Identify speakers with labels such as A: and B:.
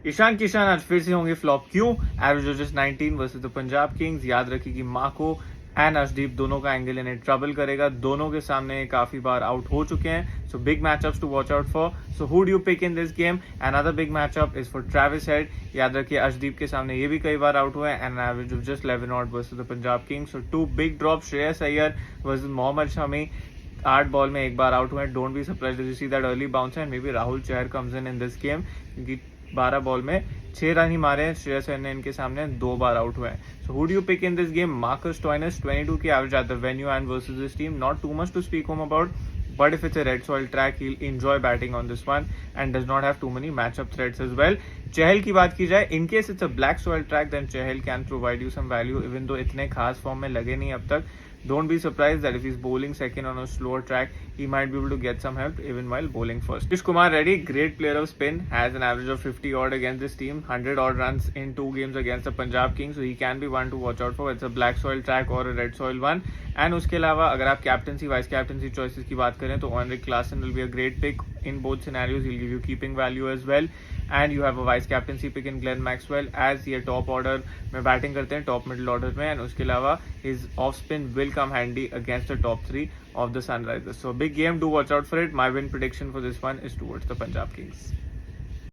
A: ईशान किशन आज फिर से होंगे फ्लॉप क्यों? Average of just 19 versus the Punjab Kings. याद रखिए कि माको एंड अर्शदीप दोनों का एंगल इन्हें ट्रबल करेगा। दोनों के सामने काफी बार आउट हो चुके हैं, so big matchups to watch out for. So who do you pick in this game? Another big matchup is for Travis Head. याद रखिए अर्शदीप के सामने ये भी कई बार आउट हुए हैं and average of just 11 out versus the Punjab Kings. So two big drop, Shreyas Iyer versus Mohammed Shami. 8 ball में एक बार आउट हुए। Don't be surprised to see that early bounce and maybe Rahul Chahar comes in this game, क्योंकि 12 ball में 6 run ही मारे हैं श्रेयस अय्यर ने इनके सामने, 2 बार आउट हुए हैं। So who do you pick in this game? Marcus Stoinis 22 की average at the venue and versus this team, not too much to speak home about, but if it's a red soil track he'll enjoy batting on this one and does not have too many matchup threats as well. चहल की बात की जाए, in case it's a black soil track then Chahal can provide you some value even though इतने खास form में लगे नहीं अब तक. Don't be surprised that if he's bowling second on a slower track, he might be able to get some help even while bowling first. Nitish Kumar Reddy, great player of spin, has an average of 50 odd against this team, 100 odd runs in 2 games against the Punjab Kings, so he can be one to watch out for. It's a black soil track or a red soil one. And उसके अलावा अगर आप captaincy vice captaincy choices की बात करें तो Henrik Klaasen will be a great pick in both scenarios. He'll give you keeping value as well. And you have a vice captaincy pick in Glenn Maxwell as ये top order में batting करते हैं, top middle order में, and उसके अलावा his off spin will come handy against the top 3 of the Sunrisers. So big game, do watch out for it. My win prediction for this one is towards the Punjab Kings.